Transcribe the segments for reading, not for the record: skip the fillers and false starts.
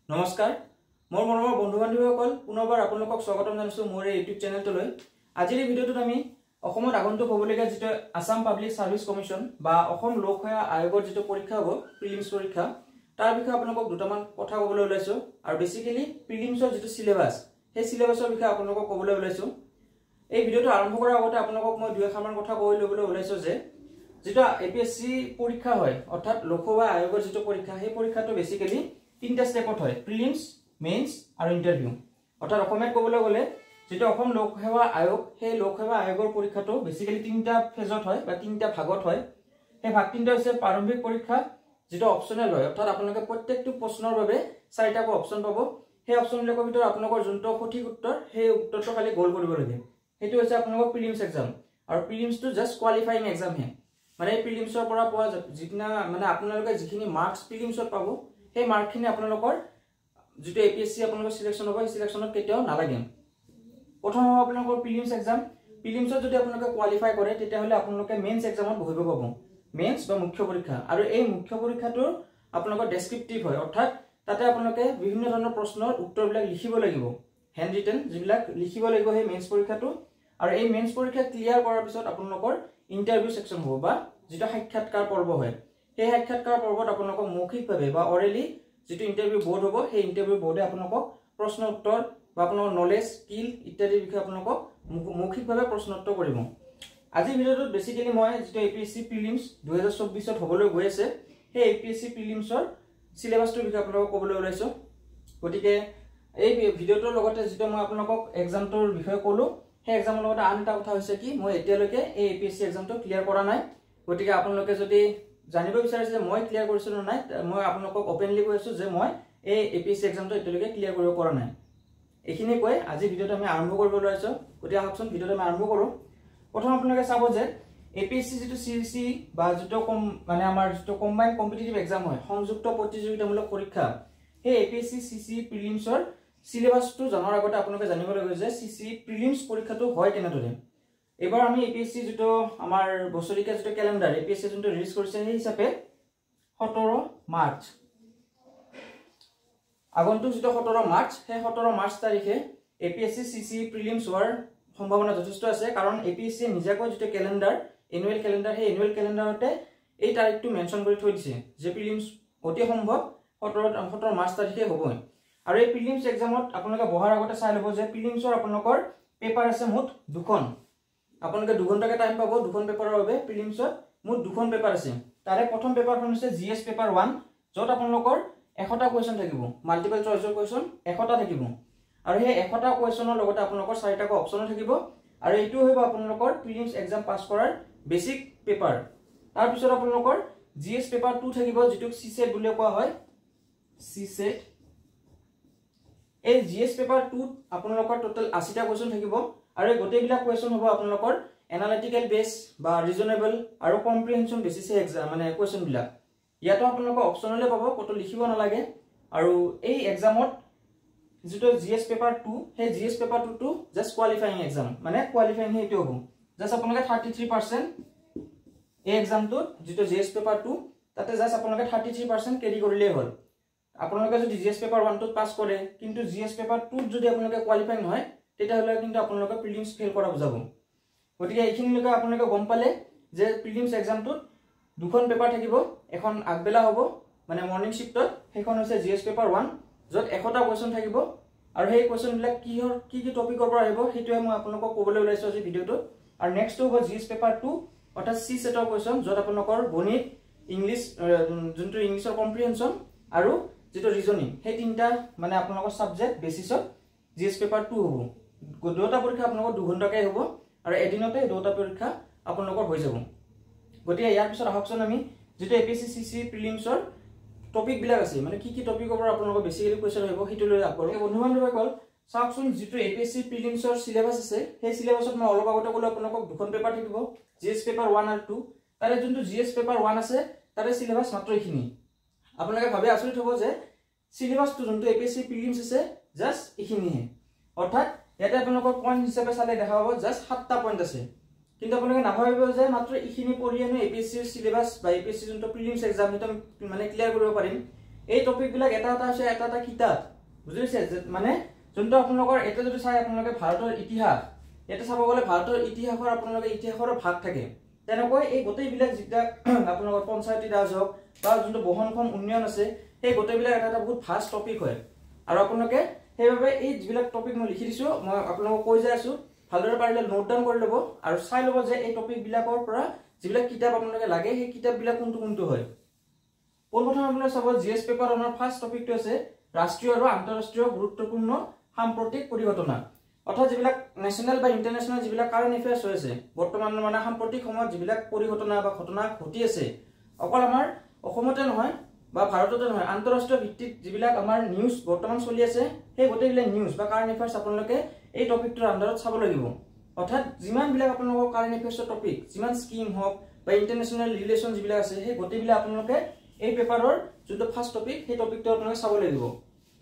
নমস্কাৰ মোৰ মৰমৰ বন্ধু বান্ধৱীসকল পুনৰবাৰ আপোনালোকক স্বাগতম জনাইছো মোৰ এই ইউটিউব চেনেলটোলৈ আজিৰ এই ভিডিঅ'টোত আমি অসমত আগন্তুক হ'বলগীয়া যেটো আসাম পাব্লিক সাৰ্ভিস কমিশন বা অসম লোক সেৱা আয়োগৰ যেটো পৰীক্ষা হ'ব প্ৰিলিমছ পৰীক্ষা তাৰ বিষয়ে আপোনালোকক দুটামান কথা ক'বলৈ ওলাইছো আৰু বেসিক্যালি প্ৰিলিমছৰ যেটো সিলেবাস সেই সিলেবাসৰ বিষয়ে আপোনালোকক ক'বলৈ ওলাইছো এই ভিডিঅ'টো আৰম্ভ কৰাৰ আগতে আপোনালোকক মই দুই এখাৰমান কথা কৈ ল'বলৈ ওলাইছো যে যেটো এপিএসসি পৰীক্ষা হয় অৰ্থাৎ লোক সেৱা আয়োগৰ যেটো পৰীক্ষা সেই পৰীক্ষাটো বেসিক্যালি তিনটা স্টেপত হয় প্ৰিলিমছ মেইনছ আৰু ইন্টাৰভিউ অৰ্থাৎ অসমত ক'বলৈ গ'লে যেটো অসম লোক সেৱা আয়োগ সেই লোক সেৱা আয়োগৰ পৰীক্ষাটো বেসিক্যালি তিনটা ফেজত হয় বা তিনটা ভাগত হয় সেই ভাগ তিনটা হৈছে প্ৰাৰম্ভিক পৰীক্ষা যেটো অপচনেল হয় অৰ্থাৎ আপোনালোকে প্ৰত্যেকটো প্ৰশ্নৰ বাবে চাৰিটা অপচন পাব সেই অপচনবিলাকৰ ভিতৰত আপোনালোকৰ যোনটো সঠিক উত্তৰ সেই উত্তৰটো খালি গোল কৰিব লাগে সেইটো হৈছে আপোনালোকৰ প্ৰিলিমছ এক্সাম আৰু প্ৰিলিমছটো জাস্ট কোৱালিফাইং এক্সাম হে মানে প্ৰিলিমছৰ পৰা পোৱা যিকিনা মানে আপোনালোকে যিখিনি মাৰ্কছ প্ৰিলিমছত পাব সেই মাৰ্কখিনি আপোনালোকৰ যেটো এপিএসসি আপোনালোকৰ সিলেকশন হ'ব এই সিলেকশনত কেতিয়াও নালাগে প্ৰথম হ'ব আপোনালোকৰ প্ৰিলিমছ এক্সাম প্ৰিলিমছত যদি আপোনালোকে কোৱালিফাই কৰে তেতিয়া হলে আপোনালোকে মেইনছ এক্সামত বহিব পাব মেইনছ বা মুখ্য পৰীক্ষা আৰু এই মুখ্য পৰীক্ষাটোৰ আপোনালোকৰ ডেসক্ৰিপটিভ হয় অৰ্থাৎ তাতে আপোনালোকে বিভিন্ন ধৰণৰ প্ৰশ্নৰ উত্তৰবিলাক লিখিব লাগিব হ্যান্ড ৰিটেন যিবিলাক লিখিব লাগিব সেই মেইনছ পৰীক্ষাটো আৰু এই মেইনছ পৰীক্ষা ক্লিয়াৰ কৰাৰ পিছত আপোনালোকৰ ইন্টাৰভিউ সেকশন হ'ব বা যেটা সাক্ষাৎকাৰ পৰ্ব হয় এই সাক্ষাৎকাৰ পৰ্বত আপোনালোকক মৌখিকভাৱে বা অৰেলি যেটো ইন্টাৰভিউ বোৰ্ড হ'ব সেই ইন্টাৰভিউ বোৰ্ডে আপোনালোকক প্ৰশ্ন উত্তৰ বা আপোনাৰ নলেজ স্কিল ইত্যাদি বিষয়ে আপোনালোকক মৌখিকভাৱে প্ৰশ্ন উত্তৰ কৰিব আজি ভিডিঅ'টোত বেসিক্যালি মই যেটো এপিএসসি প্ৰিলিমছ 2024 ত হ'বলৈ গৈ আছে সেই এপিএসসি প্ৰিলিমছৰ সিলেবাসটোৰ বিষয়ে আপোনালোকক ক'বলৈ ওলাইছো গতিকে এই ভিডিঅ'টোৰ লগতে যেটো মই আপোনালোকক এক্সামটোৰ বিষয়ে ক'লো সেই এক্সামৰ লগতে আন এটা কথা হৈছে কি মই এতিয়ালৈকে এই এপিএসসি এক্সামটো ক্লিয়াৰ কৰা নাই গতিকে আপোনালোকে যদি জানিব বিচাৰিছে যে মই ক্লিয়াৰ কৰিছো না নাই মই আপোনালোকক ওপেনলি কৈছো যে মই এই এপিএসসি এক্সামটো এতিয়ালৈকে ক্লিয়াৰ কৰিব পৰা নাই এইখিনি কৈ আজি ভিডিঅ'টো আমি আৰম্ভ কৰিব ওলাইছো গতিকে আহকচোন ভিডিঅ'টো আমি আৰম্ভ কৰো প্ৰথম আপোনালোকে চাব যে এপিএসসি যেটো সিসি বা যেটো মানে আমাৰ যেটো কম্বাইন্ড কম্পিটিটিভ এক্সাম হয় সংযুক্ত প্ৰতিযোগিতামূলক পৰীক্ষা সেই এপিএসসি সিসি প্ৰিলিমছৰ সিলেবাসটো জানাৰ আগতে আপোনালোকে জানিব লাগিব যে সিসি প্ৰিলিমছ পৰীক্ষাটো হয় কেনেদৰে এবাৰ আমি এপিএসসি যেটো আমাৰ বছৰিকা যেটো ক্যালেন্ডাৰ এপিএসসি যেটো ৰিলিজ কৰিছে সেই হিচাপে 17 মাৰ্চ আগন্তুক যেটো 17 মাৰ্চ সেই 17 মাৰ্চ তাৰিখে এপিএসসি সিসি প্ৰিলিমছ হোৱাৰ সম্ভাৱনা যথেষ্ট আছে কাৰণ এপিএসসি নিজাকৈ যেটো ক্যালেন্ডাৰ এনুৱেল ক্যালেন্ডাৰ সেই এনুৱেল ক্যালেন্ডাৰতে এই তাৰিখটো মেনশন কৰি থৈ দিছে যে প্ৰিলিমছ অতি সম্ভৱ 17 মাৰ্চ তাৰিখে হ'ব আৰু এই প্ৰিলিমছ এক্সামত আপোনালোকে বহাৰ আগতে চাই ল'ব যে প্ৰিলিমছৰ আপোনালোকৰ পেপাৰ আছে মুঠ দুখন আপোনালোকে 2 ঘণ্টাকে টাইম পাব দুখন পেপাৰৰ বাবে প্ৰিলিমছত মুঠ দুখন পেপাৰ আছে তাৰে প্ৰথম পেপাৰখন হৈছে জিএছ পেপাৰ 1 যত আপোনালোকৰ 100টা কোৱেশ্চন থাকিব মাল্টিপল চইচৰ কোৱেশ্চন 100টা থাকিব আৰু সেই 100টা কোৱেশ্চনৰ লগতে আপোনালোকৰ 4টা অপচন থাকিব আৰু এইটো হ'ব আপোনালোকৰ প্ৰিলিমছ এক্সাম পাস কৰাৰ বেসিক পেপাৰ তাৰ পিছত আপোনালোকৰ জিএছ পেপাৰ 2 থাকিব যেটো সিসেট বুলি কোৱা হয় সিসেট এই জিএছ পেপাৰ 2 আপোনালোকৰ টোটাল 80টা কোৱেশ্চন থাকিব আৰু এই গোটেইবিলাক কোৱেশ্চন হ'ব আপোনালোকৰ এনালিটিক্যাল বেস বা ৰিজনেবল আৰু কম্প্ৰিহেনশন বেসিছে এক্সাম মানে কোৱেশ্চন বিলাক ইয়াতো আপোনালোকৰ অপচনলে পাব কত লিখিব নালাগে আৰু এই এক্সামত যেটো জিএছ পেপাৰ 2 সেই জিএছ পেপাৰ 2 টো জাস্ট কোৱালিফাইং এক্সাম মানে কোৱালিফাইং হেটো হ'ব জাস্ট আপোনালোকে 33% এই এক্সামটো যেটো জিএছ পেপাৰ 2 তাতে জাস্ট আপোনালোকে 33% কেৰি কৰিলে হ'ল আপোনালোকে যদি জিএছ পেপাৰ 1 টো পাস কৰে কিন্তু জিএছ পেপাৰ 2 যদি আপোনালোকে কোৱালিফাই নহয় তেতিয়া হলে কিন্তু আপোনালোকে প্ৰিলিমছ ফেল কৰা বুজাব গতিকে এইখিনিলৈকে আপোনালোকে গম পালে যে প্ৰিলিমছ এক্সামটোত দুখন পেপাৰ থাকিব এখন আগবেলা হ'ব মানে মৰ্নিং শিফটত সেইখন হৈছে জিএছ পেপাৰ 1 যত 100টা কোৱেশ্চন থাকিব আৰু সেই কোৱেশ্চন বিলাক কি টপিকৰ পৰা আহিব হেতুৱে মই আপোনালোকক ক'বলৈ ওলাইছো আজি ভিডিঅ'টো আৰু নেক্সট হ'ব জিএছ পেপাৰ 2 অৰ্থাৎ সি সেটৰ কোৱেশ্চন যত আপোনালোকৰ গণিত ইংলিশ যোনটো ইংলিশৰ কম্প্ৰিহেনশন আৰু যেটো ৰিজনিং সেই তিনটা মানে আপোনালোকৰ সাবজেক্ট বেসিছত জিএছ পেপাৰ 2 হ'ব দুটা পৰীক্ষা আপোনালোকৰ 2 ঘণ্টাকৈ হ'ব আৰু এদিনতে দুটা পৰীক্ষা আপোনালোকৰ হৈ যাব গতিকে ইয়াৰ পিছত আহকচোন আমি যেটো এপিএসসি সিসি প্ৰিলিমছৰ টপিক বিলাক আছে মানে কি টপিকৰ পৰা আপোনালোকৰ বেসিক্যালি কোৱেশ্চন আহিব হেতু লৈ আগৰ বন্ধু বান্ধৱীসকল চাওকচোন যেটো এপিএসসি প্ৰিলিমছৰ সিলেবাস আছে সেই সিলেবাসত মই অলপ আগতে ক'লো আপোনালোকক দুখন পেপাৰ থাকিব জিএছ পেপাৰ 1 আৰু 2 তাৰে যোনটো জিএছ পেপাৰ 1 আছে তাৰে সিলেবাস মাত্ৰ এইখিনি আপোনালোকে ভাবে আচৰিত হ'ব যে সিলেবাসটো যোনটো এপিএসসি প্ৰিলিমছ আছে জাস্ট এইখিনিহে অৰ্থাৎ ইয়াতে আপোনালোকৰ পইণ্ট হিচাপে চালে দেখা পাব জাস্ট 7টা পইণ্ট আছে কিন্তু আপোনালোকে নাভাবিব যে মাত্ৰ এইখিনি পঢ়ি আনো এপিএসসি সিলেবাস বা এপিএসসি যোনটো প্ৰিলিমছ এক্সাম হেতু মানে ক্লিয়াৰ কৰিব পাৰিম এই টপিক বিলাক এটা আছে এটা কিতাপ বুজিছে মানে যোনটো আপোনালোকৰ এটা যদি চাই আপোনালোকে ভাৰতৰ ইতিহাস এটা চাব গলে ভাৰতৰ ইতিহাসৰ আপোনালোকে ইতিহাসৰ ভাগ থাকে তেনেকৈ এই গোটেই বিলাক যেটা আপোনালোকৰ পঞ্চায়তী ৰাজ হওক বা যোনটো বহনক্ষম উন্নয়ন আছে সেই গোটেই বিলাক এটা বহুত ফাষ্ট টপিক হয় আৰু আপোনালোকে সেইভাবে এই যিবিলাক টপিক মই লিখি দিছো মই আপোনালোকক কৈ যাই আছো ভালদৰে পাৰিলে নোট ডাউন কৰি ল'ব আৰু চাই ল'ব যে এই টপিক বিলাকৰ পৰা যিবিলাক কিতাপ আপোনালোকে লাগে সেই কিতাপ বিলাক কোনটো হয় পোনপ্ৰথমে আপোনালোকে চাব জিএস পেপাৰ আমাৰ ফাৰ্ষ্ট টপিকটো আছে ৰাষ্ট্ৰীয় আৰু আন্তঃৰাষ্ট্ৰীয় গুৰুত্বপূৰ্ণ সাম্প্ৰতিক পৰিঘটনা অৰ্থাৎ যিবিলাক নেশ্যনেল বা ইন্টাৰনেশ্যনেল যিবিলাক কাৰেণ্ট এফেয়াৰ্স হৈ আছে বৰ্তমান মানে সাম্প্ৰতিক সময়ত যিবিলাক পৰিঘটনা বা ঘটনা ঘটি আছে অকল আমাৰ অসমতে নহয় বা ভাৰততে নহয় আন্তঃৰাষ্ট্ৰীয় ভিত্তিত যিবিলাক আমাৰ নিউজ বৰ্তমান চলি আছে সেই গোটেইবিলাক নিউজ বা কাৰেণ্ট এফেয়াৰ্স আপোনালোকে এই টপিকটোৰ আন্ডাৰত চাব লাগিব অৰ্থাৎ যিমান বিলাক আপোনালোকৰ কাৰেণ্ট এফেয়াৰ্সৰ টপিক যিমান স্কিম হওক বা ইন্টাৰনেশ্যনেল ৰিলেচন যিবিলাক আছে সেই গোটেইবিলাক আপোনালোকে এই পেপাৰৰ যোনটো ফাৰ্ষ্ট টপিক সেই টপিকটো আপোনালোকে চাব লাগিব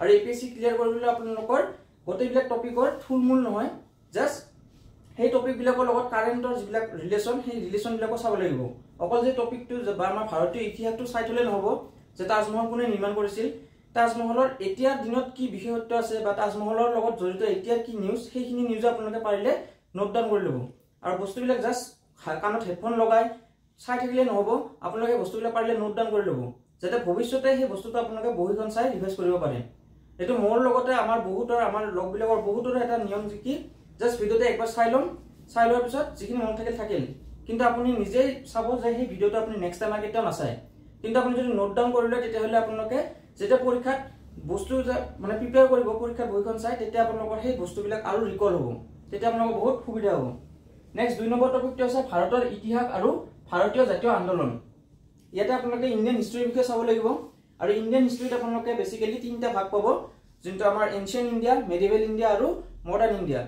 আৰু এপিএসসি ক্লিয়াৰ কৰিবলৈ আপোনালোকৰ গোটেইবিলাক টপিকৰ থুলমূল নহয় জাস্ট সেই টপিক বিলাকৰ লগত কাৰেণ্টৰ যিবিলাক ৰিলেচন সেই ৰিলেচন বিলাকো চাব লাগিব অকল যে টপিকটো বা আমাৰ ভাৰতীয় ইতিহাসটো চাই থলে নহব যে তাজমহল কোনে নিৰ্মাণ কৰিছিল তাজমহলৰ এতিয়াৰ দিনত কি বিশেষত্ব আছে বা তাজমহলৰ লগত জড়িত এতিয়াৰ কি নিউজ সেইখিনি নিউজ আপোনালোকে পাৰিলে নোট ডাউন কৰি ল'ব আৰু বস্তুবিলাক জাস্ট কাণত হেডফোন লগাই চাই থাকিলে নহব আপোনালোকে বস্তুবিলাক পাৰিলে নোট ডাউন কৰি ল'ব যাতে ভৱিষ্যতে সেই বস্তুটো আপোনালোকে বহিখন চাই ৰিভাইজ কৰিব পাৰে এটো মোৰ লগতে আমাৰ বহুতৰ আমাৰ লগবিলাকৰ বহুতৰ এটা নিয়ম যে কি জাস্ট ভিডিওতে একবাৰ চাই লোৱাৰ পিছত যিখিনি মন থাকিল কিন্তু আপুনি নিজেই চাব যে সেই ভিডিওটো আপুনি নেক্সট টাইম কেতিয়াও নাচায় কিন্তু আপুনি যদি নোট ডাউন কৰি লয় তেতিয়াহ'লে আপোনালোকে যেতিয়া পৰীক্ষাত বস্তু মানে প্ৰিপেয়াৰ কৰিব পৰীক্ষাৰ বহিখন চাই তেতিয়া আপোনালোকৰ সেই বস্তুবিলাক আৰু ৰিকল হ'ব তেতিয়া আপোনালোকৰ বহুত সুবিধা হ'ব নেক্সট 2 নম্বৰ টপিকটো আছে ভাৰতৰ ইতিহাস আৰু ভাৰতীয় জাতীয় আন্দোলন ইয়াতে আপোনালোকে ইণ্ডিয়ান হিষ্ট্ৰীৰ বিষয়ে চাব লাগিব আৰু ইণ্ডিয়ান হিষ্ট্ৰীত আপোনালোকে বেসিক্যালি তিনটা ভাগ পাব যোনটো আমাৰ এনশিয়েন্ট ইণ্ডিয়া মেডিভেল ইণ্ডিয়া আৰু মডাৰ্ণ ইণ্ডিয়া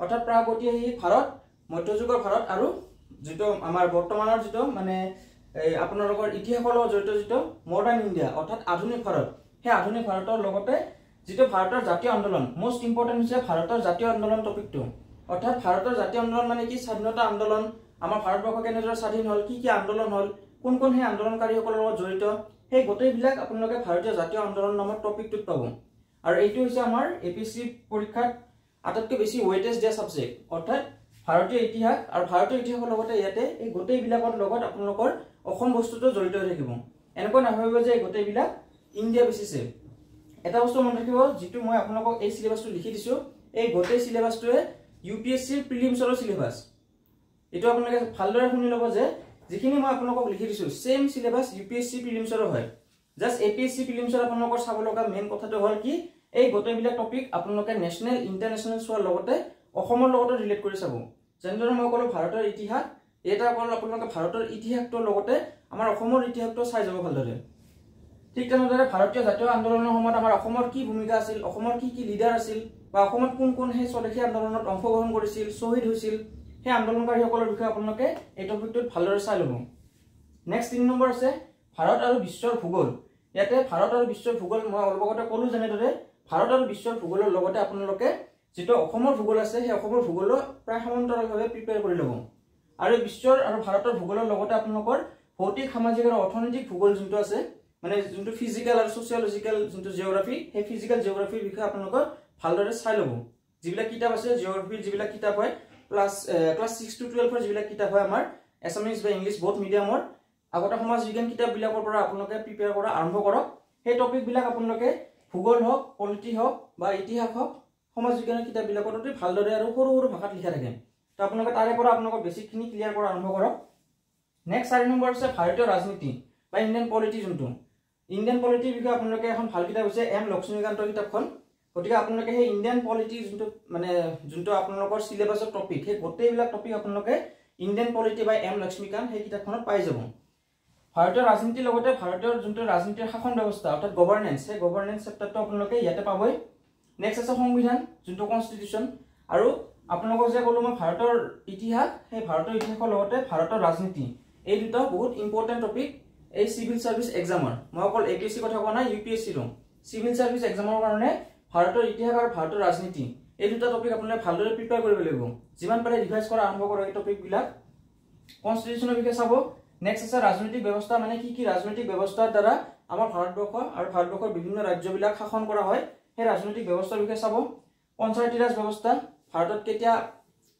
অৰ্থাৎ প্ৰাগৈতিহাসিক ভাৰত মধ্যযুগৰ ভাৰত আৰু যেটো আমাৰ বৰ্তমানৰ যেটো মানে আপোনালোকৰ ইতিহাসৰ লগত জড়িত যেটো মডাৰ্ণ ইণ্ডিয়া অৰ্থাৎ আধুনিক ভাৰত সেই আধুনিক ভাৰতৰ লগতে যেটো ভাৰতৰ জাতীয় আন্দোলন মোস্ট ইম্পৰ্টেন্ট হৈছে ভাৰতৰ জাতীয় আন্দোলন টপিকটো অৰ্থাৎ ভাৰতৰ জাতীয় আন্দোলন মানে কি স্বাধীনতা আন্দোলন আমাৰ ভাৰতবৰ্ষ কেনেদৰে স্বাধীন হল কি আন্দোলন হল কোন সেই আন্দোলনকাৰীসকলৰ লগত জড়িত সেই গোটেইবিলাক আপোনালোকে ভাৰতীয় জাতীয় আন্দোলন নামৰ টপিকটোত পাব আৰু এইটো হৈছে আমাৰ এপিএসসি পৰীক্ষাত আটাইতকৈ বেছি ওয়েটেজ দিয়া সাবজেক্ট অৰ্থাৎ ভাৰতীয় ইতিহাস আৰু ভাৰতীয় ইতিহাসৰ লগতে ইয়াতে এই গোটেইবিলাকৰ লগত আপোনালোকৰ অসম বস্তুটো জড়িত হৈ থাকিব এনেকৈ নাভাবিব যে গোটেইবিলাক ইণ্ডিয়া বেচিছে এটা বস্তু মনত ৰাখিব যেটো মই আপোনালোকক এই সিলেবাসটো লিখি দিছো এই গোটেই সিলেবাসটোৱে ইউপিএসসি প্ৰিলিমছৰ সিলেবাস এটো আপোনালোকে ভালদৰে শুনি ল'ব যে যিখিনি মই আপোনালোকক লিখি দিছো সেম সিলেবাস ইউপিএসসি প্ৰিলিমছৰ হয় জাস্ট এপিএসসি প্ৰিলিমছৰ আপোনালোকৰ চাব লগা মেইন কথাটো হ'ল কি এই গোটেইবিলাক টপিক আপোনালোকে নেশ্যনেল ইন্টাৰনেশ্যনেল চোৱাৰ লগতে অসমৰ লগত ৰিলেট কৰি চাব যেনেদৰে মই ক'লো ভাৰতৰ ইতিহাস এটা ক'ল আপোনালোকে ভাৰতৰ ইতিহাসটোৰ লগতে আমাৰ অসমৰ ইতিহাসটো চাই যাব ভালদৰে ঠিক তেনেদৰে ভাৰতীয় জাতীয় আন্দোলনৰ সময়ত আমাৰ অসমৰ কি ভূমিকা আছিল অসমৰ কি লিডাৰ আছিল বা অসমত কোন সেই স্বদেশী আন্দোলনত অংশগ্ৰহণ কৰিছিল শহীদ হৈছিল সেই আন্দোলনকাৰীসকলৰ বিষয়ে আপোনালোকে এই টপিকটোত ভালদৰে চাই ল'ব নেক্সট 3 নম্বৰ আছে ভাৰত আৰু বিশ্বৰ ভূগোল ইয়াতে ভাৰত আৰু বিশ্বৰ ভূগোল মই অলপতে ক'লো যেনেদৰে ভাৰত আৰু বিশ্বৰ ভূগোলৰ লগতে আপোনালোকে যেটো অসমৰ ভূগোল আছে সেই অসমৰ ভূগোলো প্ৰায় সমান্তৰালভাৱে প্ৰিপেয়াৰ কৰি ল'ব আৰু বিশ্বৰ আৰু ভাৰতৰ ভূগোলৰ লগতে আপোনালোকৰ ভৌতিক সামাজিক আৰু অৰ্থনৈতিক ভূগোল যোনটো আছে মানে যোনটো ফিজিক্যাল আৰু সোশিয়োলজিক্যাল যোনটো জিওগ্ৰাফি সেই ফিজিক্যাল জিওগ্ৰাফিৰ বিষয়ে আপোনালোকৰ ভালদৰে চাই ল'ব যিবিলাক কিতাপ আছে জিওগ্ৰাফিৰ যিবিলাক কিতাপ হয় ক্লাস 6 to 12 ৰ যিবিলাক কিতাপ হয় আমাৰ এছামিজ বা ইংলিশ বহুত মিডিয়ামৰ আগতে সমাজ বিজ্ঞান কিতাপ বিলাকৰ পৰা আপোনালোকে প্ৰিপেয়াৰ কৰা আৰম্ভ কৰক সেই টপিক বিলাক আপোনালোকে ভূগোল হওক পলিটি হওক বা ইতিহাস হওক সমাজ বিজ্ঞানৰ কিতাপ বিলাকত অতি ভালদৰে আৰু সৰু ভাষাত লিখা থাকে তো আপোনালোকে তাৰে পৰা আপোনালোকৰ বেসিকখিনি ক্লিয়াৰ কৰা আৰম্ভ কৰক নেক্সট 4 নম্বৰ আছে ভাৰতীয় ৰাজনীতি বা ইণ্ডিয়ান পলিটি যোনটো ইণ্ডিয়ান পলিটিৰ বিষয়ে আপোনালোকে এখন ভাল কিতাপ হৈছে এম লক্ষ্মীকান্তৰ কিতাপখন গতিকে আপোনালোকে সেই ইণ্ডিয়ান পলিটি যোনটো আপোনালোকৰ সিলেবাসৰ টপিক সেই গোটেইবিলাক টপিক আপোনালোকে ইণ্ডিয়ান পলিটি বা এম লক্ষ্মীকান্ত সেই কিতাপখনত পাই যাব ভাৰতীয় ৰাজনীতিৰ লগতে ভাৰতীয় যোনটো ৰাজনীতিৰ শাসন ব্যৱস্থা অৰ্থাৎ গভৰ্নেন্স সেই গভৰ্নেন্স চেপ্টাৰটো আপোনালোকে ইয়াতে পাবই নেক্সট আছে সংবিধান যোনটো কনস্টিটিউশন আৰু আপোনালোকক যে ক'লো মই ভাৰতৰ ইতিহাস সেই ভাৰতৰ ইতিহাসৰ লগতে ভাৰতৰ ৰাজনীতি এই দুটা বহুত ইম্পৰ্টেন্ট টপিক এই সিভিল সাৰ্ভিস এক্সামৰ মই অকল এপিএসসি কথা কোৱা নাই ইউপিএসসি ৰ সিভিল সাৰ্ভিস এক্সামৰ কাৰণে ভাৰতৰ ইতিহাস আৰু ভাৰতৰ ৰাজনীতি এই দুটা টপিক আপোনালোকে ভালদৰে প্ৰিপেয়াৰ কৰিব লাগিব যিমান পাৰে ৰিভাইজ কৰা আৰম্ভ কৰক এই টপিক বিলাক কনস্টিটিউশনৰ বিষয়ে চাব নেক্সট আছে ৰাজনৈতিক ব্যৱস্থা মানে কি ৰাজনৈতিক ব্যৱস্থাৰ দ্বাৰা আমাৰ ভাৰতবৰ্ষ আৰু ভাৰতবৰ্ষৰ বিভিন্ন ৰাজ্যবিলাক শাসন কৰা হয় সেই ৰাজনৈতিক ব্যৱস্থাৰ বিষয়ে চাব। পঞ্চায়তী ৰাজ ব্যৱস্থা ভাৰতত কেতিয়া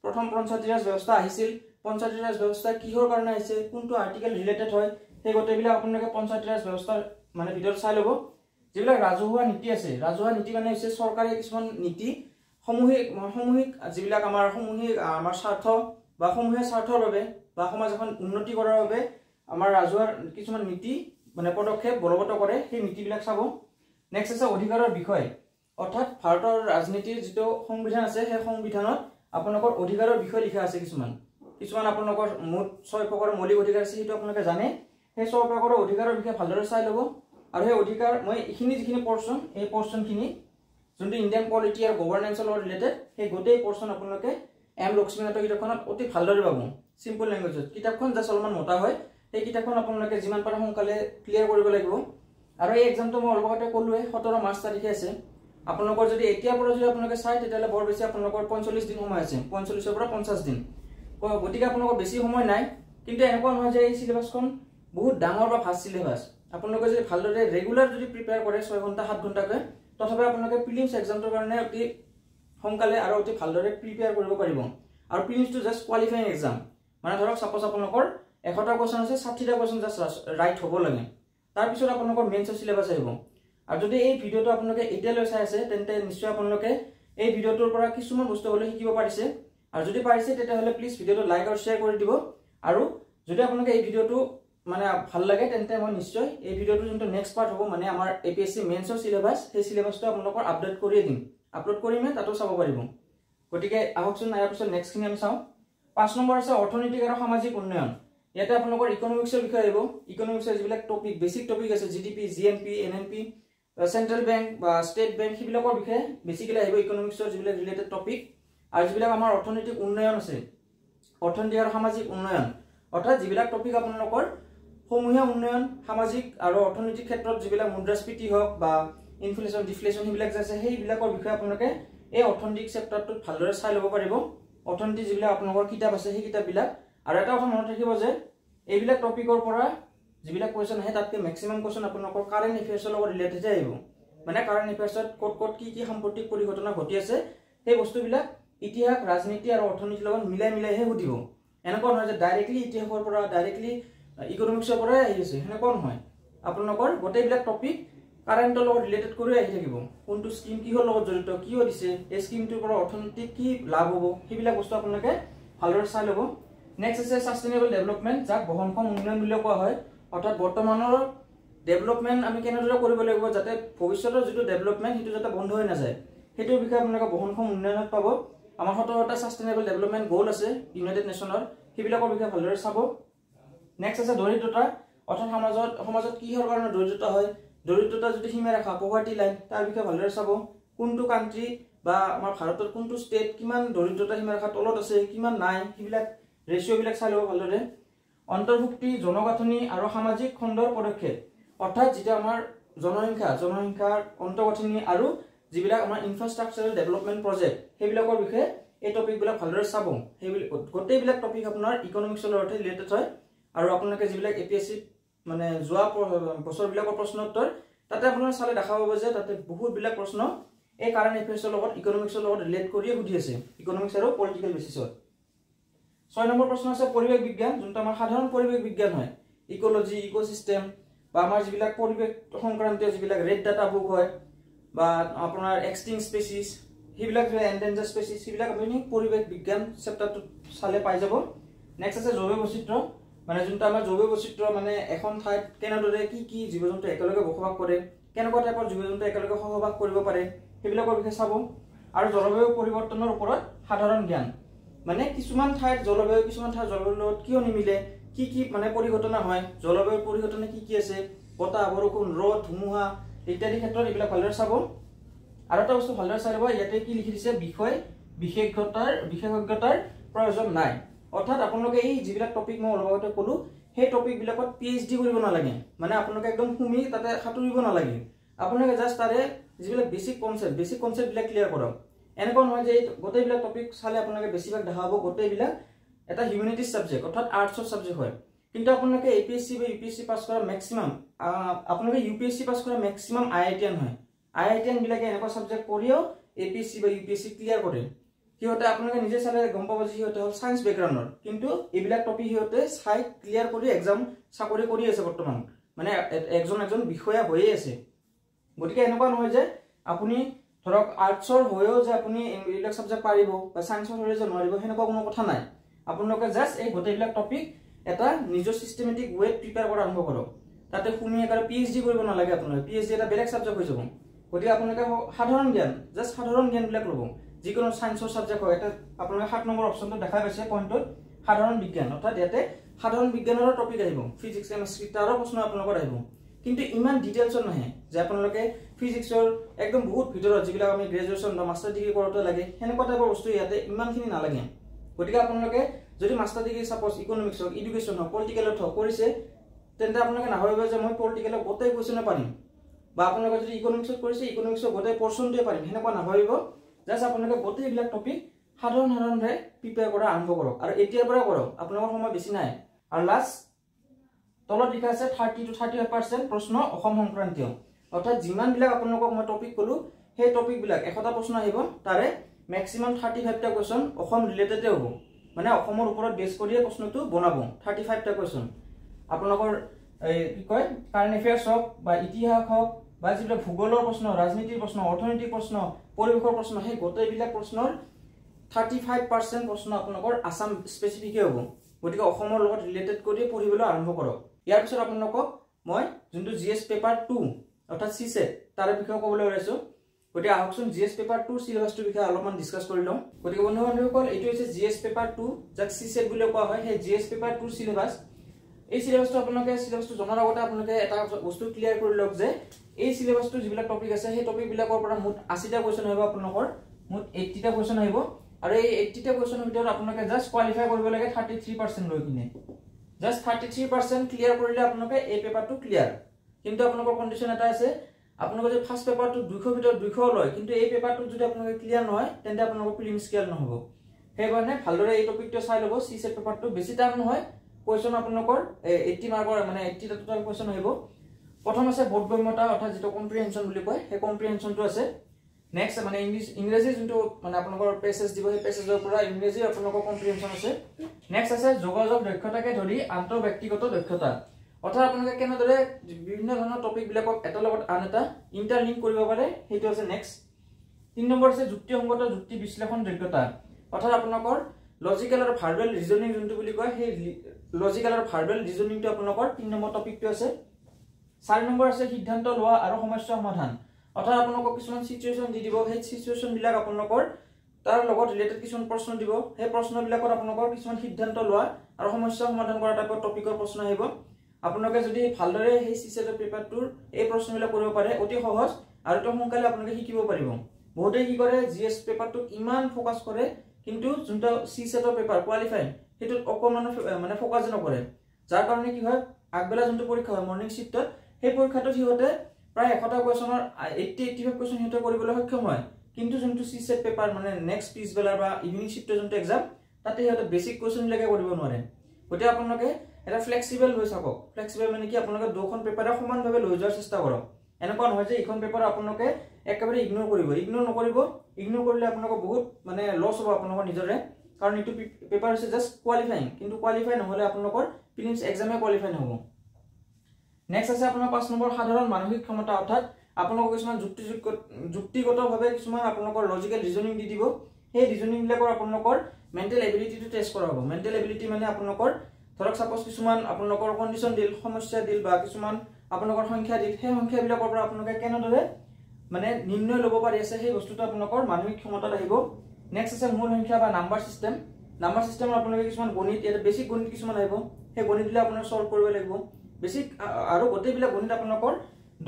প্ৰথম পঞ্চায়তী ৰাজ ব্যৱস্থা আহিছিল, পঞ্চায়তী ৰাজ ব্যৱস্থা কিহৰ কাৰণে আহিছে, কোনটো আৰ্টিকেল ৰিলেটেড হয়, সেই গোটেইবিলাক আপোনালোকে পঞ্চায়তী ৰাজ ব্যৱস্থাৰ মানে ভিডিঅ'ত চাই ল'ব। যিবিলাক ৰাজহুৱা নীতি আছে, ৰাজহুৱা নীতি মানে হৈছে চৰকাৰে কিছুমান নীতি সমূহিক যিবিলাক আমাৰ সমূহিক আমাৰ স্বাৰ্থ বা সমূহীয়া স্বাৰ্থৰ বাবে বা সমাজ এখন উন্নতি কৰাৰ বাবে আমাৰ ৰাজহুৱা কিছুমান নীতি মানে পদক্ষেপ বলবৎ কৰে, সেই নীতিবিলাক চাব। নেক্সট আছে অধিকাৰৰ বিষয়, অৰ্থাৎ ভাৰতৰ ৰাজনীতিৰ যিটো সংবিধান আছে সেই সংবিধানত আপোনালোকৰ অধিকাৰৰ বিষয় লিখা আছে। কিছুমান আপোনালোকৰ মুঠ 6 প্ৰকাৰৰ মৌলিক অধিকাৰ আছে, সেইটো আপোনালোকে জানে। সেই 6 প্ৰকাৰৰ অধিকাৰৰ বিষয়ে ভালদৰে চাই ল'ব। আৰু সেই অধিকাৰ মই এইখিনি যিখিনি পৰ্চন, এই পৰ্চনখিনি যোনটো ইণ্ডিয়ান পলিটি আৰু গভৰ্নেন্সৰ লগত ৰিলেটেড, সেই গোটেই পৰ্চন আপোনালোকে এম লক্ষ্মীনাথৰ কিতাপখনত অতি ভালদৰে পাব। চিম্পল লেংগুৱেজত কিতাপখন জাষ্ট অলপমান মোটা হয়, সেই কিতাপখন আপোনালোকে যিমান পাৰে সোনকালে ক্লিয়াৰ কৰিব লাগিব। আৰু এই এক্সামটো মই অলপ আগতে ক'লোৱে 17 মাৰ্চ তাৰিখে আছে। আপোনালোকৰ যদি এতিয়াৰ পৰা যদি আপোনালোকে চাই তেতিয়াহ'লে বৰ বেছি আপোনালোকৰ 45 দিন সময় আছে, 45ৰ পৰা 50 দিন। গতিকে আপোনালোকৰ বেছি সময় নাই, কিন্তু এনেকুৱা নহয় যে এই চিলেবাছখন বহুত ডাঙৰ বা ফাষ্ট চিলেবাছ। আপোনালোকে যদি ভালদৰে ৰেগুলাৰ যদি প্ৰিপেয়াৰ কৰে 6 ঘণ্টা 7 ঘণ্টাকৈ, তথাপি আপোনালোকে প্ৰিলিমছ এক্সামটোৰ কাৰণে অতি সোনকালে আৰু অতি ভালদৰে প্ৰিপেয়াৰ কৰিব পাৰিব। আৰু প্ৰিলিমছটো জাষ্ট কোৱালিফাইং এক্সাম, মানে ধৰক সাপোজ আপোনালোকৰ 100টা কুৱেশ্যন আছে, 60টা কুৱেশ্যন জাষ্ট ৰাইট হ'ব লাগে। তাৰপিছত আপোনালোকৰ মেইনছৰ চিলেবাছ আহিব। আৰু যদি এই ভিডিঅ'টো আপোনালোকে এতিয়ালৈ চাই আছে তেন্তে নিশ্চয় আপোনালোকে এই ভিডিঅ'টোৰ পৰা কিছুমান বস্তু হ'লে শিকিব পাৰিছে। আৰু যদি পাৰিছে তেতিয়াহ'লে প্লিজ ভিডিঅ'টো লাইক আৰু শ্বেয়াৰ কৰি দিব। আৰু যদি আপোনালোকে এই ভিডিঅ'টো মানে ভাল লাগে তেন্তে মই নিশ্চয় এই ভিডিঅ'টো যোনটো নেক্সট পাৰ্ট হ'ব, মানে আমাৰ APSC মেইনছৰ চিলেবাছ, সেই চিলেবাছটো আপোনালোকৰ আপডেট কৰিয়ে দিম, আপলোড কৰিমে, তাতো চাব পাৰিব। গতিকে আহকচোন ইয়াৰ পিছত নেক্সটখিনি আমি চাওঁ। 5 নম্বৰ আছে অৰ্থনৈতিক আৰু সামাজিক উন্নয়ন। ইয়াতে আপোনালোকৰ ইকনমিক্সৰ বিষয়ে আহিব। ইকনমিক্সৰ যিবিলাক টপিক, বেছিক টপিক আছে, GDP, GNP, NNP, central bank বা ষ্টেট বেংক, সেইবিলাকৰ বিষয়ে বেছিকেলি আহিব ইকনমিক্সৰ যিবিলাক ৰিলেটেড টপিক। আৰু যিবিলাক আমাৰ অৰ্থনৈতিক উন্নয়ন আছে, অৰ্থনৈতিক আৰু সামাজিক উন্নয়ন, অৰ্থাৎ যিবিলাক টপিক আপোনালোকৰ সমূহীয়া উন্নয়ন, সামাজিক আৰু অৰ্থনৈতিক ক্ষেত্ৰত যিবিলাক মুদ্ৰাস্ফীতি হওক বা ইনফ্লেশ্যন ডিফ্লেশ্যন সেইবিলাক যে আছে, সেইবিলাকৰ বিষয়ে আপোনালোকে এই অৰ্থনৈতিক চেপ্টাৰটোত ভালদৰে চাই ল'ব পাৰিব। অৰ্থনীতি যিবিলাক আপোনালোকৰ কিতাপ আছে সেই কিতাপবিলাক। আৰু এটা কথা মনত ৰাখিব যে এইবিলাক টপিকৰ পৰা যিবিলাক কুৱেশ্যন আহে তাতকৈ মেক্সিমাম কুৱেশ্যন আপোনালোকৰ কাৰেণ্ট এফেয়াৰ্ছৰ লগত ৰিলেটেড আহিব। মানে কাৰেণ্ট এফেয়াৰ্ছত ক'ত কি সাম্প্ৰতিক পৰিঘটনা ঘটি আছে সেই বস্তুবিলাক ইতিহাস, ৰাজনীতি আৰু অৰ্থনীতিৰ লগত মিলাইহে সুধিব। এনেকুৱা নহয় যে ডাইৰেক্টলি ইতিহাসৰ পৰা ডাইৰেক্টলি ইকনমিক্সৰ পৰাই আহি আছে, সেনেকুৱা নহয়। আপোনালোকৰ গোটেইবিলাক টপিক কাৰেণ্টৰ লগত ৰিলেটেড কৰি আহি থাকিব। কোনটো স্কিম কিহৰ লগত জড়িত, কিয় দিছে, এই স্কিমটোৰ পৰা অৰ্থনীতিক কি লাভ হ'ব, সেইবিলাক বস্তু আপোনালোকে ভালদৰে চাই ল'ব। নেক্সট আছে সাষ্টেইনেবল ডেভেলপমেণ্ট, যাক বহনক্ষম উন্নয়ন বুলিও কোৱা হয়। অৰ্থাৎ বৰ্তমানৰ ডেভেলপমেণ্ট আমি কেনেদৰে কৰিব লাগিব যাতে ভৱিষ্যতৰ যিটো ডেভেলপমেণ্ট সেইটো যাতে বন্ধ হৈ নাযায়, সেইটোৰ বিষয়ে আপোনালোকে বহনক্ষম উন্নয়নত পাব। আমাৰ 17টা সাষ্টেইনেবল ডেভেলপমেণ্ট গ'ল আছে ইউনাইটেড নেশ্যনৰ, সেইবিলাকৰ বিষয়ে ভালদৰে চাব। নেক্সট আছে দৰিদ্ৰতা, অৰ্থাৎ সমাজত কিহৰ কাৰণে দৰিদ্ৰতা হয়, দৰিদ্ৰতা যদি সীমাৰেখা পভাৰ্টি লাইন, তাৰ বিষয়ে ভালদৰে চাব। কোনটো কাণ্ট্ৰি বা আমাৰ ভাৰতৰ কোনটো ষ্টেট কিমান দৰিদ্ৰতা সীমাৰেখাৰ তলত আছে, কিমান নাই, সেইবিলাক ৰেচিঅ'বিলাক চাই ল'ব ভালদৰে। অন্তৰ্ভুক্তি, জনগাঁথনি আৰু সামাজিক খণ্ডৰ পদক্ষেপ, অৰ্থাৎ যিটো আমাৰ জনসংখ্যাৰ অন্তৰ্গাঁথনি আৰু যিবিলাক আমাৰ ইনফ্ৰাষ্ট্ৰাকচাৰেল ডেভেলপমেণ্ট প্ৰজেক্ট, সেইবিলাকৰ বিষয়ে এই টপিকবিলাক ভালদৰে চাব। গোটেইবিলাক টপিক আপোনাৰ ইকনমিক্সৰ লগত ৰিলেটেড হয়। আৰু আপোনালোকে যিবিলাক APSC মানে যোৱা বছৰবিলাকৰ প্ৰশ্ন উত্তৰ তাতে আপোনাৰ চালে দেখা পাব যে তাতে বহুতবিলাক প্ৰশ্ন এই কাৰেণ্ট এফেয়াৰ্ছৰ লগত ইকনমিক্সৰ লগত ৰিলেট কৰিয়ে সুধি আছে, ইকনমিক্স আৰু পলিটিকেল বেচিছত। 6 নম্বৰ প্ৰশ্ন আছে পৰিৱেশ বিজ্ঞান, যোনটো আমাৰ সাধাৰণ পৰিৱেশ বিজ্ঞান হয়। ইক'লজি, ইক'চিষ্টেম বা আমাৰ যিবিলাক পৰিৱেশ সংক্ৰান্তীয় যিবিলাক ৰেড ডাটা বুক হয় বা আপোনাৰ এক্সটিং স্পেচিছ, সেইবিলাক এণ্ডেঞ্জাৰ্ড স্পেচিছ, সেইবিলাক আপুনি পৰিৱেশ বিজ্ঞান চেপ্টাৰটোত চালে পাই যাব। নেক্সট আছে জৈৱ বৈচিত্ৰ্য, মানে যোনটো আমাৰ জৈৱ বৈচিত্ৰ্য মানে এখন ঠাইত কেনেদৰে কি জীৱ জন্তু একেলগে বসবাস কৰে, কেনেকুৱা টাইপৰ জীৱ জন্তু একেলগে সহবাস কৰিব পাৰে, সেইবিলাকৰ বিষয়ে চাব। আৰু জলবায়ু পৰিৱৰ্তনৰ ওপৰত সাধাৰণ জ্ঞান, মানে কিছুমান ঠাইত জলবায়ুৰ লগত কিয় নিমিলে, কি মানে পৰিঘটনা হয়, জলবায়ুৰ পৰিঘটনা কি আছে, বতাহ, বৰষুণ, ৰ'দ, ধুমুহা ইত্যাদি ক্ষেত্ৰত এইবিলাক ভালদৰে চাব। আৰু এটা বস্তু ভালদৰে চাই ল'ব, ইয়াতে কি লিখি দিছে, বিশেষজ্ঞতাৰ প্ৰয়োজন নাই। অৰ্থাৎ আপোনালোকে এই যিবিলাক টপিক মই অলপ আগতে ক'লো সেই টপিকবিলাকত PhD কৰিব নালাগে, মানে আপোনালোকে একদম সুমি তাতে সাঁতুৰিব নালাগে। আপোনালোকে জাষ্ট তাৰে যিবিলাক বেছিক কনচেপ্টবিলাক ক্লিয়াৰ কৰক। এনেকুৱা নহয় যে এই গোটেইবিলাক টপিক চালে আপোনালোকে বেছিভাগ দেখা পাব গোটেইবিলাক এটা হিউমেনিটিজ ছাবজেক্ট, অৰ্থাৎ আৰ্টছৰ ছাবজেক্ট হয়। কিন্তু আপোনালোকে এপিএসসি বা ইউপিএসসি পাছ কৰা ম্যাক্সিমাম আপোনালোকে ইউপিএসসি পাছ কৰা ম্যাক্সিমাম আইআইটিএন হয় আইআইটিএন বিলাকে এনেকুৱা সাবজেক্ট কৰিও এপিএসসি বা ইউপিএসসি ক্লিয়াৰ কৰে সিহঁতে আপোনালোকে নিজে চালে গম পাব যে সিহঁতে হল সায়েন্স ব্যাকগ্ৰাউণ্ডৰ কিন্তু এইবিলাক টপিক সিহঁতে চাই ক্লিয়াৰ কৰি এক্সাম চাকৰি কৰি আছে বৰ্তমান মানে একজন বিষয়া হৈয়ে আছে গতিকে এনেকুৱা নহয় যে আপুনি ধৰক আৰ্টছৰ হৈও যে আপুনি এইবিলাক সাবজেক্ট পাৰিব বা সায়েন্সৰ হৈও যে নোৱাৰিব হেনেকুৱা কোনো কথা নাই আপোনালোকে জাস্ট এই গোটেইবিলাক টপিক এটা নিজৰ সিস্টেমেটিক ওয়েত প্ৰিপেয়াৰ কৰা আৰম্ভ কৰক তাতে শুনি একাৰে পিএইচডি কৰিব নালাগে আপোনালোকে পিএইচডি এটা বেলেগ সাবজেক্ট হৈ যাব গতিকে আপোনালোকে সাধাৰণ জ্ঞান জাস্ট সাধাৰণ জ্ঞান বিলাক ল'ব যিকোনো সায়েন্সৰ সাবজেক্ট হয় এটা আপোনালোকে 7 নম্বৰ অপচনটো দেখাই পাইছে পইণ্টত সাধাৰণ বিজ্ঞান অৰ্থাৎ ইয়াতে সাধাৰণ বিজ্ঞানৰ টপিক আহিব ফিজিক্স কেমিষ্ট্ৰি তাৰো প্ৰশ্ন আপোনালোকৰ আহিব কিন্তু ইমান ডিটেইলছত নাহে যে আপোনালোকে ফিজিক্সৰ একদম বহুত ভিতৰত যিবিলাক আমি গ্ৰেজুৱেচন বা মাষ্টাৰ ডিগ্ৰী কৰোতে লাগে হেনেকুৱা টাইপৰ বস্তু ইয়াতে ইমানখিনি নালাগে গতিকে আপোনালোকে যদি মাষ্টাৰ ডিগ্ৰী সাপোজ ইকোনমিক্স হক এডুকেশ্যন হক পলিটিকেলত হক কৰিছে তেন্তে আপোনালোকে নাভাবিব যে মই পলিটিকেলৰ গোটেই কোৱেশ্যনে পাৰিম বা আপোনালোকে যদি ইকোনমিক্সত কৰিছে ইকোনমিক্সৰ গোটেই পৰ্চনটোৱে পাৰিম হেনেকুৱা নাভাবিব জাস্ট আপোনালোকে গোটেই বিলাক টপিক সাধাৰণভাৱে প্ৰিপেয়াৰ কৰা আৰম্ভ কৰক আৰু এতিয়াৰ পৰা কৰক আপোনালোকৰ সময় বেছি নাই আৰু লাষ্ট তলত লিখা আছে 30 to 35% প্ৰশ্ন অসম সংক্ৰান্তীয় অৰ্থাৎ যিমান বিলাক আপোনালোকক মই টপিক কলো সেই টপিক বিলাক 100টা প্ৰশ্ন আহিব তাৰে ম্যাক্সিমাম 35টা কোৱেশ্যন অসম ৰিলেটেড হ'ব মানে অসমৰ ওপৰত বেছ কৰি প্ৰশ্নটো বনাব 35টা কোৱেশ্যন আপোনালোকৰ কি কয় কাৰেন্ট এফেয়াৰ্স হওক বা ইতিহাস হওক বা যিবিলাক ভূগোলৰ প্ৰশ্ন ৰাজনীতিৰ প্ৰশ্ন অৰ্থনৈতিক প্ৰশ্ন পৰিৱেশৰ প্ৰশ্ন সেই গোটেইবিলাক প্ৰশ্নৰ 35% প্ৰশ্ন আপোনালোকৰ আসাম স্পেসিফিক হ'ব গতিকে অসমৰ লগত ৰিলেটেড কৰি পঢ়িবলৈ আৰম্ভ কৰক ইয়াৰ পিছত আপোনালোকক মই যোনটো জিএস পেপাৰ 2 অৰ্থাৎ সিসেট তাৰ বিষয়ে ক'বলৈ ওলাইছো গতিকে আহকচোন জিএস পেপাৰ 2 সিলেবাসটোৰ বিষয়ে অলপমান ডিসকাস কৰি লওঁ গতিকে বন্ধু-বান্ধৱীসকল এইটো হৈছে জিএস পেপাৰ 2 যাক সিসেট বুলি কোৱা হয় সেই জিএস পেপাৰ 2 সিলেবাস এই সিলেবাসটো আপোনালোকে সিলেবাসটো জনাৰ আগতে আপোনালোকে এটা বস্তু ক্লিয়াৰ কৰি লওক যে এই সিলেবাসটো যিবিলাক টপিক আছে সেই টপিক বিলাকৰ পৰা মুঠ 80টা কোৱেশ্যন আহিব আপোনালোকৰ মুঠ 80টা কোৱেশ্যন আহিব আৰু এই 80টা কোৱেশ্যনৰ ভিতৰত আপোনালোকে জাস্ট কোৱালিফাই কৰিব লাগে 33% লৈ কিনে জাস্ট 33% ক্লিয়াৰ কৰিলে আপোনালোকে এই পেপাৰটো ক্লিয়াৰ কিন্তু আপোনালোকৰ কন্ডিশন এটা আছে আপোনালোকে যে ফাৰ্স্ট পেপাৰটো 200 ভিতৰত 200 লয় কিন্তু এই পেপাৰটো যদি আপোনালোকে ক্লিয়াৰ নহয় তেন্তে আপোনালোকৰ প্ৰিলিমছ ক্লিয়াৰ নহব সেইকাৰণে ভালদৰে এই টপিকটো চাই ল'ব সিসেট পেপাৰটো বেছি টান নহয় কোৱেশ্যন আপোনালোকৰ 80 মাৰ্কৰ মানে 80টা টোটাল কোৱেশ্যন আহিব প্ৰথম আছে বোধগম্যতা অৰ্থাৎ যেটো কম্প্ৰিহেনশন বুলি কয় সেই কম্প্ৰিহেনশনটো আছে নেক্সট মানে ইংৰাজী যোনটো মানে আপোনালোকৰ পেছেজ দিব সেই পেছেজৰ পৰা ইংৰাজী আপোনালোকৰ কম্প্ৰিহেনশন আছে নেক্সট আছে যোগাযোগ দক্ষতাকে ধৰি আন্তঃব্যক্তিগত দক্ষতা অৰ্থাৎ আপোনালোকে কেনেদৰে বিভিন্ন ধৰণৰ টপিক বিলাকক এটা লগত আন এটা ইন্টাৰলিংক কৰিব পাৰে সেইটো আছে নেক্সট 3 নম্বৰ আছে যুক্তিসংগত যুক্তি বিশ্লেষণ যোগ্যতা অৰ্থাৎ আপোনালোকৰ লজিক্যাল আৰু ভাৰ্বেল ৰিজনিং যোনটো বুলি কয় সেই লজিক্যাল আৰু ভাৰ্বেল ৰিজনিংটো আপোনালোকৰ 3 নম্বৰ টপিকটো আছে 4 নম্বৰ আছে সিদ্ধান্ত লোৱা আৰু সমস্যা সমাধান অৰ্থাৎ আপোনালোকক কিছুমান সিচুৱেচন দি দিব সেই সিচুৱেচন বিলাক আপোনালোকৰ তাৰ লগত ৰিলেটেড কিছুমান প্ৰশ্ন দিব সেই প্ৰশ্নবিলাকৰ আপোনালোকৰ কিছুমান সিদ্ধান্ত লোৱা আৰু সমস্যা সমাধান কৰা টাইপৰ টপিকৰ প্ৰশ্ন আহিব আপোনালোকে যদি ভালদৰে সেই সিসেটৰ পেপাৰটোৰ এই প্ৰশ্নবিলাক কৰিব পাৰে অতি সহজ আৰু তো সোনকালে আপোনালোকে শিকিব পাৰিব বহুতে কি কৰে জিএস পেপাৰটোক ইমান ফোকাস কৰে কিন্তু যোনটা সিসেটৰ পেপাৰ কোৱালিফাই হেতুত অকমান মানে ফোকাস নকৰে যাৰ কাৰণে কি হয় আগবেলা যোনটো পৰীক্ষা হয় মৰ্নিং শিফটত সেই পৰীক্ষাটোত হিহঁতে প্ৰায় 100টা কোৱেশ্যনৰ 80-85 কোৱেশ্যন হিহঁতে কৰিবলৈ সক্ষম হয় কিন্তু যোনটো সিসেট পেপাৰ মানে নেক্সট পিছবেলা বা ইভিনিং শিফটৰ যোনটো এক্সাম তাতে হিহঁতে বেসিক কোৱেশ্যন বিলাকে কৰিব নোৱাৰে গতিকে আপোনালোকে এটা ফ্লেক্সিবল হৈ থাকক ফ্লেক্সিবল মানে কি আপোনালোকে দুখন পেপাৰে সমানভাৱে লৈ যোৱাৰ চেষ্টা কৰক এনেকুৱা নহয় যে ইখন পেপাৰ আপোনালোকে একেবাৰে ইগনোৰ কৰিব ইগনোৰ নকৰিব ইগনোৰ কৰিলে আপোনালোকৰ বহুত মানে লছ হ'ব আপোনালোকৰ নিজৰে কাৰণ ইটো পেপাৰ হৈছে জাস্ট কোৱালিফাইং কিন্তু কোৱালিফাই নহলে আপোনালোকৰ প্ৰিলিমছ এক্সামে কোৱালিফাই নহব নেক্সট আছে আপোনাৰ 5 নম্বৰ সাধাৰণ মানসিক ক্ষমতা অৰ্থাৎ আপোনালোকক কিছুমান যুক্তিগতভাৱে কিছুমান আপোনালোকৰ লজিক্যাল ৰিজনিং দি দিব সেই ৰিজনিং বিলাকৰ আপোনালোকৰ মেন্টেল এবিলিটিটো টেষ্ট কৰা হ'ব মেন্টেল এবিলিটি মানে আপোনালোকৰ ধৰক সাপোজ কিছুমান আপোনালোকৰ কন্ডিশন দিল সমস্যা দিল বা কিছুমান আপোনালোকৰ সংখ্যা দিল সেই সংখ্যাবিলাকৰ পৰা আপোনালোকে কেনেদৰে মানে নিৰ্ণয় ল'ব পাৰি আছে সেই বস্তুটো আপোনালোকৰ মানসিক ক্ষমতাত আহিব নেক্সট আছে মূল সংখ্যা বা নাম্বাৰ সিস্টেমৰ আপোনালোকে কিছুমান গণিত এটা বেসিক গণিত কিছুমান আহিব সেই গণিতবিলাক আপোনালোকে সলভ কৰিব লাগিব বেসিক আৰু গোটেইবিলাক গণিত আপোনালোকৰ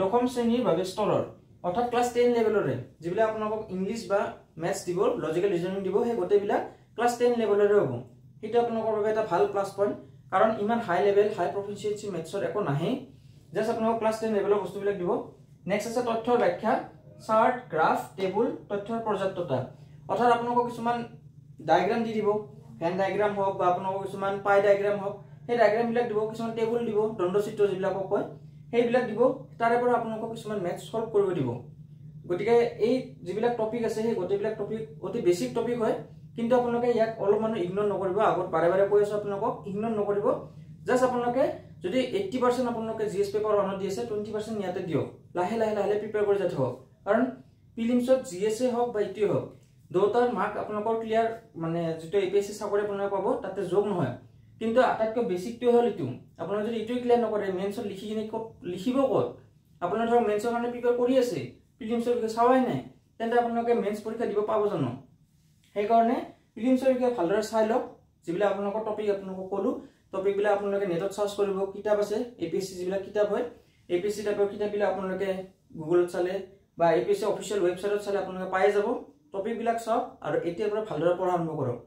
দশম শ্ৰেণীৰ বাবে স্তৰৰ অৰ্থাৎ ক্লাস 10 লেভেলৰে যিবিলাক আপোনালোকক ইংলিশ বা ম্যাথছ দিব লজিক্যাল ৰিজনিং দিব সেই গোটেইবিলাক ক্লাস 10 লেভেলৰে হ'ব এটা আপোনালোকৰ বাবে এটা ভাল প্লাস পইণ্ট কাৰণ ইমান হাই লেভেল হাই প্ৰফিচিয়েন্সি ম্যাথছৰ একো নাহে জাস্ট আপোনালোকক ক্লাস 10 লেভেলৰ বস্তুবিলাক দিব নেক্সট আছে তথ্যৰ ব্যাখ্যা চাৰ্ট গ্ৰাফ টেবুল তথ্যৰ পৰ্যাপ্ততা অৰ্থাৎ আপোনালোকক কিছুমান ডায়াগ্ৰাম দি দিব ভেন ডায়াগ্ৰাম হওক বা আপোনালোকক কিছুমান পাই ডায়াগ্ৰাম হওক সেই ডায়াগ্ৰামবিলাক দিব, কিছুমান টেবুল দিব, দণ্ডচিত্ৰ যিবিলাকক কয় সেইবিলাক দিব, তাৰে পৰা আপোনালোকক কিছুমান মেথছ সলভ কৰিব দিব। গতিকে এই যিবিলাক টপিক আছে সেই গোটেইবিলাক টপিক অতি বেছিক টপিক হয়, কিন্তু আপোনালোকে ইয়াক অলপমান ইগনোৰ নকৰিব। আগত বাৰে বাৰে কৈ আছো আপোনালোকক ইগনোৰ নকৰিব। জাষ্ট আপোনালোকে যদি 80% আপোনালোকে জিএছ পেপাৰ 1 দি আছে 20% ইয়াতে দিয়ক, লাহে লাহে লাহে প্ৰিপেয়াৰ কৰি যাই থাকক। কাৰণ প্ৰিলিমছত জিএছএ হওক বা ইটোৱে হওক দুটাৰ মাৰ্ক আপোনালোকৰ ক্লিয়াৰ, মানে যিটো এপিএছচি চাকৰি আপোনালোকে পাব তাতে যোগ নহয়, কিন্তু আটাইতকৈ বেছিকটো হ'ল ইটো। আপোনালোকে যদি ইটোৱে ক্লিয়াৰ নকৰে মেইনছত লিখি কিনে ক'ত লিখিব ক'ত? আপোনাৰ ধৰক মেইনছৰ কাৰণে প্ৰিপেয়াৰ কৰি আছে, প্ৰিলিমছৰ বিষয়ে চাৱাই নাই, তেন্তে আপোনালোকে মেইনছ পৰীক্ষা দিব পাব জানো? সেইকাৰণে প্ৰিলিমছৰ বিষয়ে ভালদৰে চাই লওক। যিবিলাক আপোনালোকৰ টপিক আপোনালোকক ক'লো, টপিকবিলাক আপোনালোকে নেটত চাৰ্চ কৰিব, কিতাপ আছে এপিএছচি যিবিলাক কিতাপ হয়, এপিএছচি টাইপৰ কিতাপবিলাক আপোনালোকে গুগলত চালে বা এপিএছচি অফিচিয়েল ৱেবছাইটত চালে আপোনালোকে পাই যাব। টপিকবিলাক চাওক আৰু এতিয়াৰ পৰা ভালদৰে পঢ়া আৰম্ভ কৰক।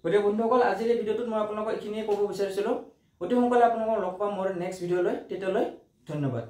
গতিকে বন্ধুসকল, আজিৰ এই ভিডিঅ'টোত মই আপোনালোকক এইখিনিয়ে ক'ব বিচাৰিছিলোঁ। অতি সোনকালে আপোনালোকক লগ পাম মোৰ নেক্সট ভিডিঅ'লৈ। তেতিয়ালৈ ধন্যবাদ।